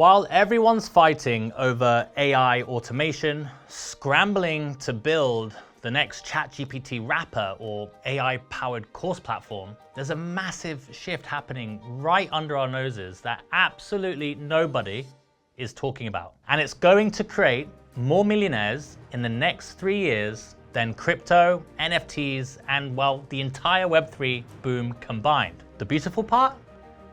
While everyone's fighting over AI automation, scrambling to build the next ChatGPT wrapper or AI-powered course platform, there's a massive shift happening right under our noses that absolutely nobody is talking about. And it's going to create more millionaires in the next 3 years than crypto, NFTs, and well, the entire Web3 boom combined. The beautiful part?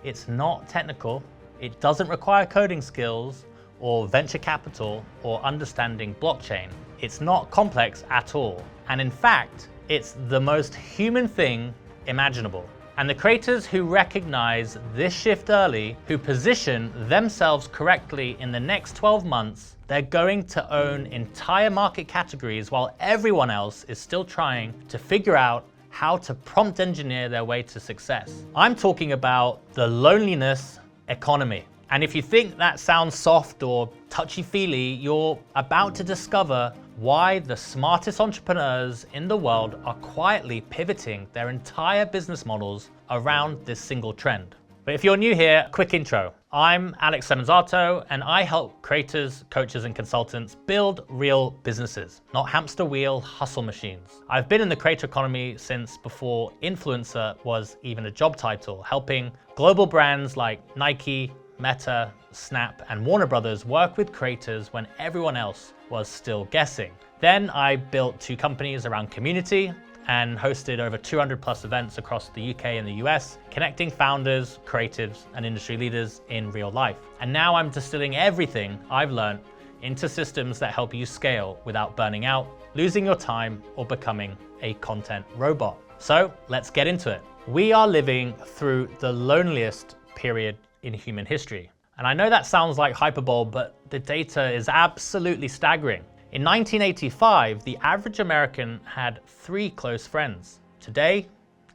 It's not technical. It doesn't require coding skills or venture capital or understanding blockchain. It's not complex at all. And in fact, it's the most human thing imaginable. And the creators who recognize this shift early, who position themselves correctly in the next 12 months, they're going to own entire market categories while everyone else is still trying to figure out how to prompt engineer their way to success. I'm talking about the loneliness economy. And if you think that sounds soft or touchy-feely, you're about to discover why the smartest entrepreneurs in the world are quietly pivoting their entire business models around this single trend. But if you're new here, quick intro. I'm Alex Semenzato, and I help creators, coaches, and consultants build real businesses, not hamster wheel hustle machines. I've been in the creator economy since before influencer was even a job title, helping global brands like Nike, Meta, Snap, and Warner Brothers work with creators when everyone else was still guessing. Then I built 2 companies around community and hosted over 200 plus events across the UK and the US, connecting founders, creatives, and industry leaders in real life. And now I'm distilling everything I've learned into systems that help you scale without burning out, losing your time, or becoming a content robot. So let's get into it. We are living through the loneliest period in human history. And I know that sounds like hyperbole, but the data is absolutely staggering. In 1985, the average American had 3 close friends. Today,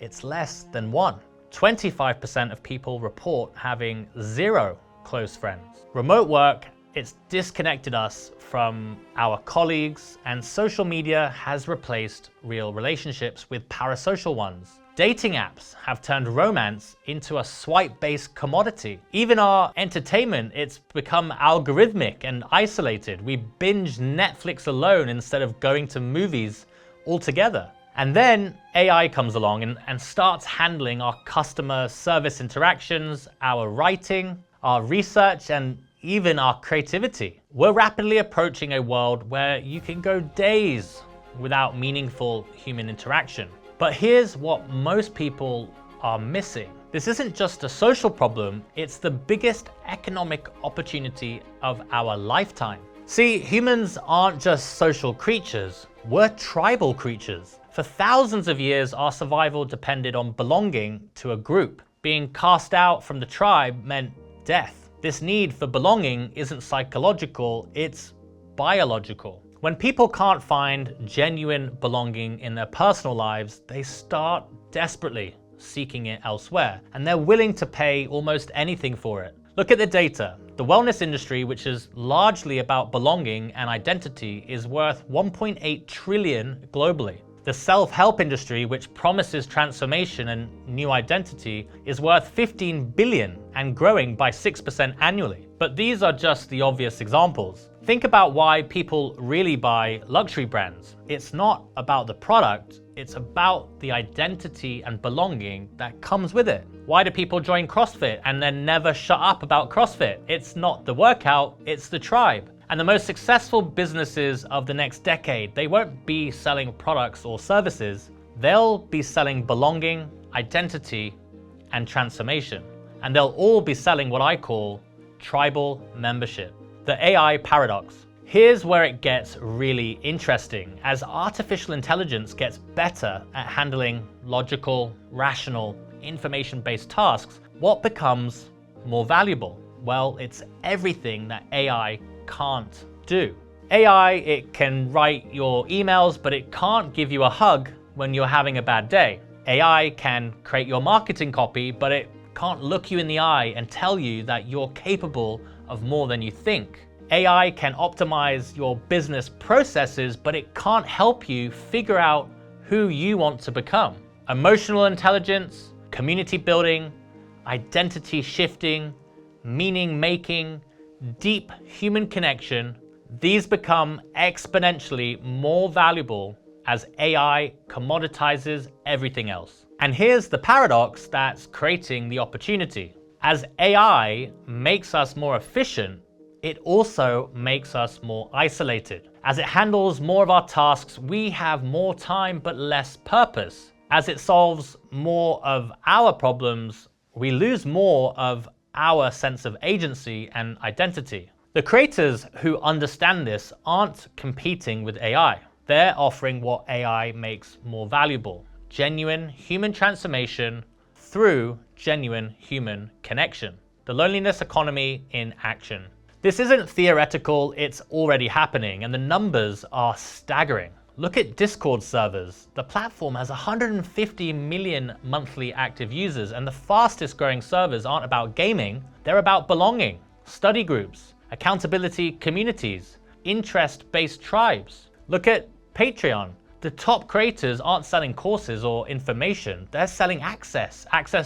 it's less than 1. 25% of people report having 0 close friends. Remote work, it's disconnected us from our colleagues, and social media has replaced real relationships with parasocial ones. Dating apps have turned romance into a swipe-based commodity. Even our entertainment, it's become algorithmic and isolated. We binge Netflix alone instead of going to movies altogether. And then AI comes along and starts handling our customer service interactions, our writing, our research, and even our creativity. We're rapidly approaching a world where you can go days without meaningful human interaction. But here's what most people are missing. This isn't just a social problem, it's the biggest economic opportunity of our lifetime. See, humans aren't just social creatures, we're tribal creatures. For thousands of years, our survival depended on belonging to a group. Being cast out from the tribe meant death. This need for belonging isn't psychological, it's biological. When people can't find genuine belonging in their personal lives, they start desperately seeking it elsewhere, and they're willing to pay almost anything for it. Look at the data. The wellness industry, which is largely about belonging and identity, is worth 1.8 trillion globally. The self-help industry, which promises transformation and new identity, is worth 15 billion and growing by 6% annually. But these are just the obvious examples. Think about why people really buy luxury brands. It's not about the product, it's about the identity and belonging that comes with it. Why do people join CrossFit and then never shut up about CrossFit? It's not the workout, it's the tribe. And the most successful businesses of the next decade, they won't be selling products or services, they'll be selling belonging, identity, and transformation. And they'll all be selling what I call tribal membership. The AI paradox. Here's where it gets really interesting. As artificial intelligence gets better at handling logical, rational, information-based tasks, what becomes more valuable? Well, it's everything that AI can't do. AI, it can write your emails, but it can't give you a hug when you're having a bad day. AI can create your marketing copy, but it can't look you in the eye and tell you that you're capable of more than you think. AI can optimize your business processes, but it can't help you figure out who you want to become. Emotional intelligence, community building, identity shifting, meaning making, deep human connection, these become exponentially more valuable as AI commoditizes everything else. And here's the paradox that's creating the opportunity. As AI makes us more efficient, it also makes us more isolated. As it handles more of our tasks, we have more time but less purpose. As it solves more of our problems, we lose more of our sense of agency and identity. The creators who understand this aren't competing with AI. They're offering what AI makes more valuable: genuine human transformation through genuine human connection. The loneliness economy in action. This isn't theoretical, it's already happening, and the numbers are staggering. Look at Discord servers. The platform has 150 million monthly active users, and the fastest growing servers aren't about gaming, they're about belonging, study groups, accountability communities, interest-based tribes. Look at Patreon. The top creators aren't selling courses or information, they're selling access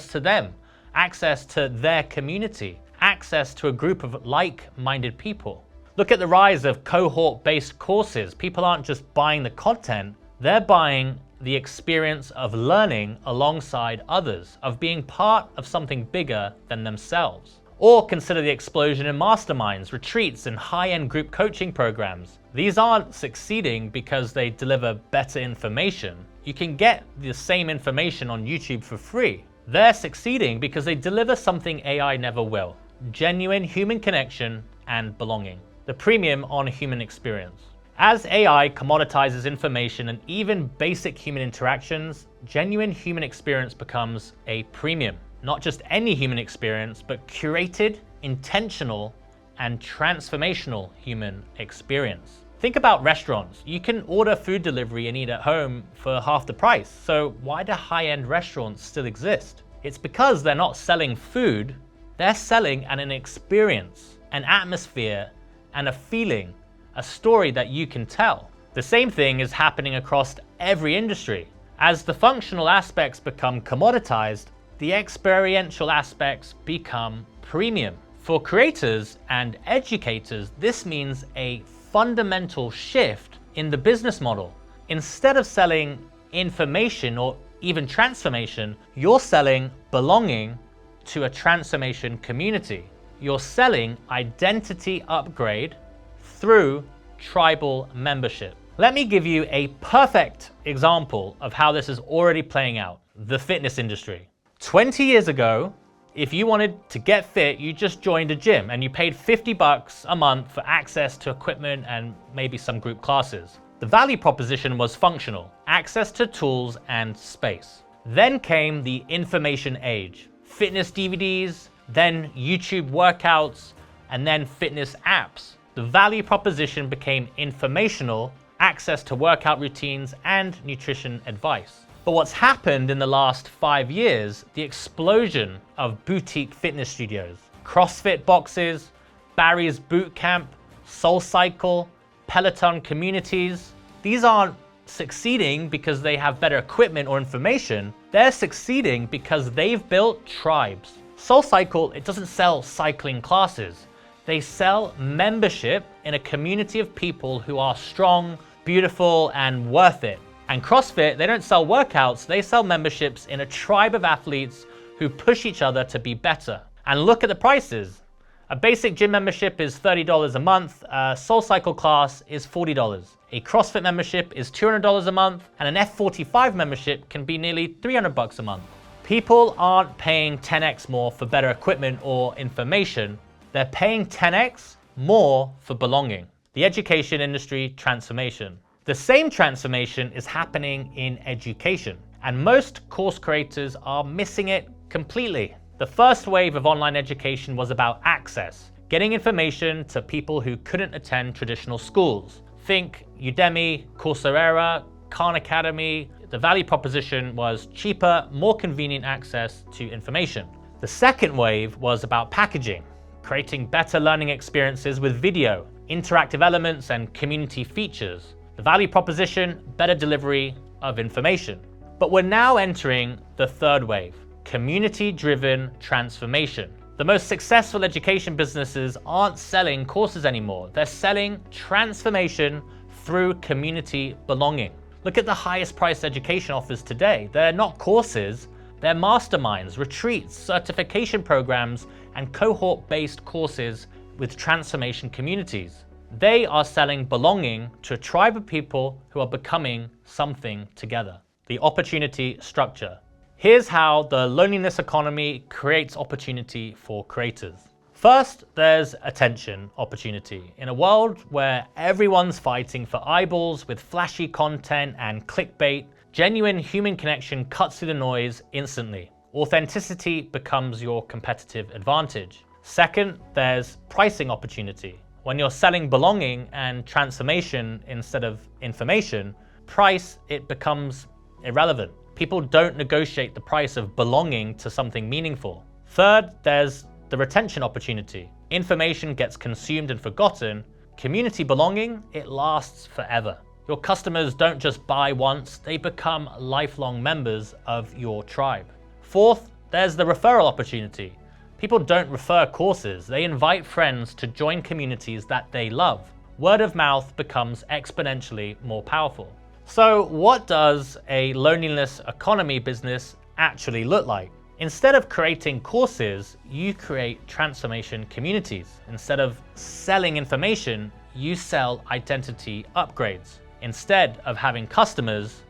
to them, access to their community, access to a group of like-minded people. Look at the rise of cohort-based courses. People aren't just buying the content, they're buying the experience of learning alongside others, of being part of something bigger than themselves. Or consider the explosion in masterminds, retreats, and high-end group coaching programs. These aren't succeeding because they deliver better information. You can get the same information on YouTube for free. They're succeeding because they deliver something AI never will: genuine human connection and belonging. The premium on human experience. As AI commoditizes information and even basic human interactions, genuine human experience becomes a premium. Not just any human experience, but curated, intentional, and transformational human experience. Think about restaurants. You can order food delivery and eat at home for half the price. So why do high-end restaurants still exist? It's because they're not selling food, they're selling an experience, an atmosphere, and a feeling, a story that you can tell. The same thing is happening across every industry. As the functional aspects become commoditized, the experiential aspects become premium. For creators and educators, this means a fundamental shift in the business model. Instead of selling information or even transformation, you're selling belonging to a transformation community. You're selling identity upgrade through tribal membership. Let me give you a perfect example of how this is already playing out: the fitness industry. 20 years ago, if you wanted to get fit, you just joined a gym and you paid $50 a month for access to equipment and maybe some group classes. The value proposition was functional: access to tools and space. Then came the information age: fitness DVDs, then YouTube workouts, and then fitness apps. The value proposition became informational, access to workout routines, and nutrition advice. But what's happened in the last 5 years, the explosion of boutique fitness studios, CrossFit boxes, Barry's Bootcamp, SoulCycle, Peloton communities. These aren't succeeding because they have better equipment or information. They're succeeding because they've built tribes. SoulCycle, it doesn't sell cycling classes. They sell membership in a community of people who are strong, beautiful, and worth it. And CrossFit, they don't sell workouts, they sell memberships in a tribe of athletes who push each other to be better. And look at the prices. A basic gym membership is $30 a month, a SoulCycle class is $40. A CrossFit membership is $200 a month, and an F45 membership can be nearly $300 a month. People aren't paying 10x more for better equipment or information, they're paying 10x more for belonging. The education industry transformation. The same transformation is happening in education, and most course creators are missing it completely. The first wave of online education was about access, getting information to people who couldn't attend traditional schools. Think Udemy, Coursera, Khan Academy. The value proposition was cheaper, more convenient access to information. The second wave was about packaging, creating better learning experiences with video, interactive elements, and community features. The value proposition, better delivery of information. But we're now entering the third wave, community-driven transformation. The most successful education businesses aren't selling courses anymore. They're selling transformation through community belonging. Look at the highest priced education offers today. They're not courses, they're masterminds, retreats, certification programs, and cohort-based courses with transformation communities. They are selling belonging to a tribe of people who are becoming something together. The opportunity structure. Here's how the loneliness economy creates opportunity for creators. First, there's attention opportunity. In a world where everyone's fighting for eyeballs with flashy content and clickbait, genuine human connection cuts through the noise instantly. Authenticity becomes your competitive advantage. Second, there's pricing opportunity. When you're selling belonging and transformation instead of information, price, it becomes irrelevant. People don't negotiate the price of belonging to something meaningful. Third, there's the retention opportunity. Information gets consumed and forgotten. Community belonging, it lasts forever. Your customers don't just buy once, they become lifelong members of your tribe. Fourth, there's the referral opportunity. People don't refer courses, they invite friends to join communities that they love. Word of mouth becomes exponentially more powerful. So what does a loneliness economy business actually look like? Instead of creating courses, you create transformation communities. Instead of selling information, you sell identity upgrades. Instead of having customers,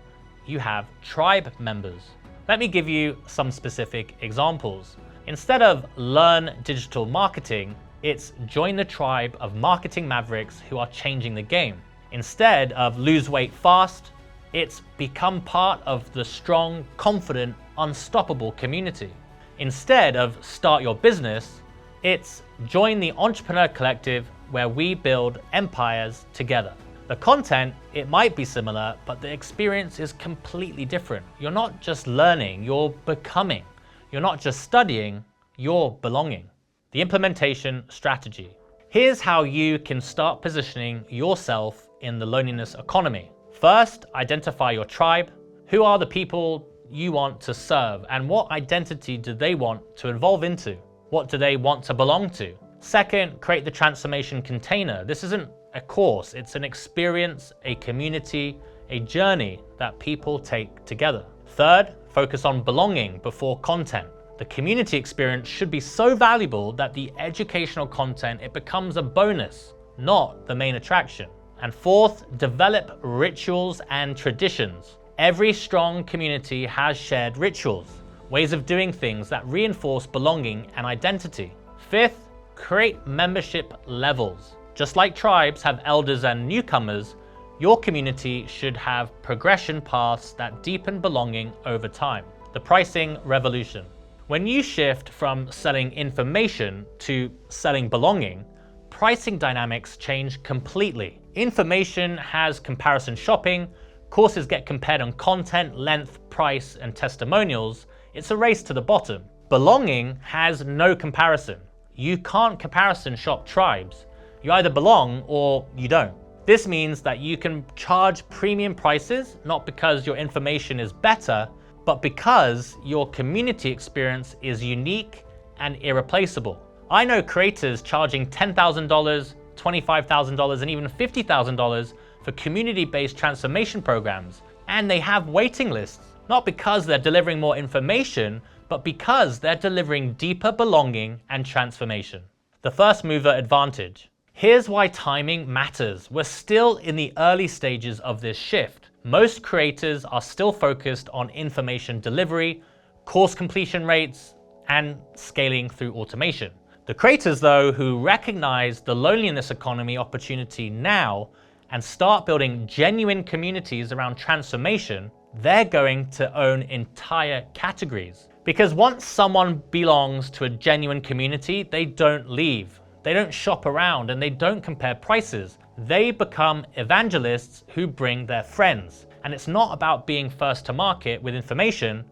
you have tribe members. Let me give you some specific examples. Instead of learn digital marketing, it's join the tribe of marketing mavericks who are changing the game. Instead of lose weight fast, it's become part of the strong, confident, unstoppable community. Instead of start your business, it's join the entrepreneur collective where we build empires together. The content, it might be similar, but the experience is completely different. You're not just learning, you're becoming. You're not just studying, you're belonging. The implementation strategy. Here's how you can start positioning yourself in the loneliness economy. First, identify your tribe. Who are the people you want to serve and what identity do they want to evolve into? What do they want to belong to? Second, create the transformation container. This isn't a course, it's an experience, a community, a journey that people take together. Third, focus on belonging before content. The community experience should be so valuable that the educational content, it becomes a bonus, not the main attraction. And fourth, develop rituals and traditions. Every strong community has shared rituals, ways of doing things that reinforce belonging and identity. Fifth, create membership levels. Just like tribes have elders and newcomers, your community should have progression paths that deepen belonging over time. The pricing revolution. When you shift from selling information to selling belonging, pricing dynamics change completely. Information has comparison shopping, courses get compared on content, length, price, and testimonials. It's a race to the bottom. Belonging has no comparison. You can't comparison shop tribes. You either belong or you don't. This means that you can charge premium prices, not because your information is better, but because your community experience is unique and irreplaceable. I know creators charging $10,000, $25,000, and even $50,000 for community-based transformation programs, and they have waiting lists, not because they're delivering more information, but because they're delivering deeper belonging and transformation. The first mover advantage. Here's why timing matters. We're still in the early stages of this shift. Most creators are still focused on information delivery, course completion rates, and scaling through automation. The creators, though, who recognize the loneliness economy opportunity now and start building genuine communities around transformation, they're going to own entire categories. Because once someone belongs to a genuine community, they don't leave. They don't shop around and they don't compare prices. They become evangelists who bring their friends. And it's not about being first to market with information,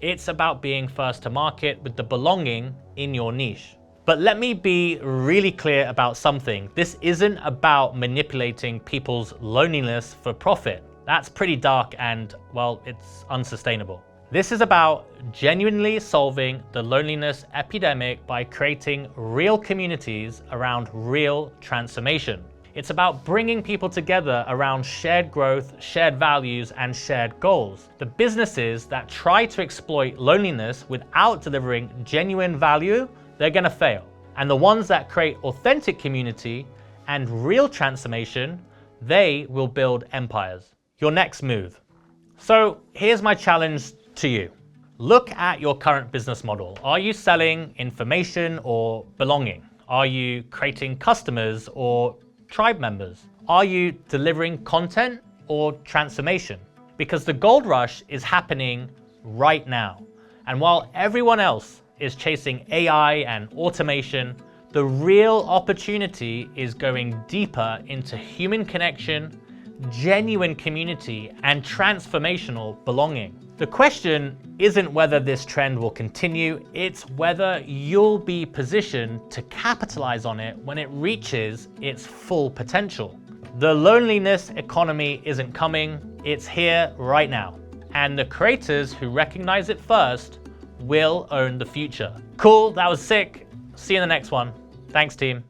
it's about being first to market with the belonging in your niche. But let me be really clear about something. This isn't about manipulating people's loneliness for profit. That's pretty dark and, well, it's unsustainable. This is about genuinely solving the loneliness epidemic by creating real communities around real transformation. It's about bringing people together around shared growth, shared values, and shared goals. The businesses that try to exploit loneliness without delivering genuine value, they're gonna fail. And the ones that create authentic community and real transformation, they will build empires. Your next move. So here's my challenge to you. Look at your current business model. Are you selling information or belonging? Are you creating customers or tribe members? Are you delivering content or transformation? Because the gold rush is happening right now. And while everyone else is chasing AI and automation, the real opportunity is going deeper into human connection, genuine community, and transformational belonging. The question isn't whether this trend will continue, it's whether you'll be positioned to capitalize on it when it reaches its full potential. The loneliness economy isn't coming, it's here right now. And the creators who recognize it first will own the future. Cool, that was sick. See you in the next one. Thanks, team.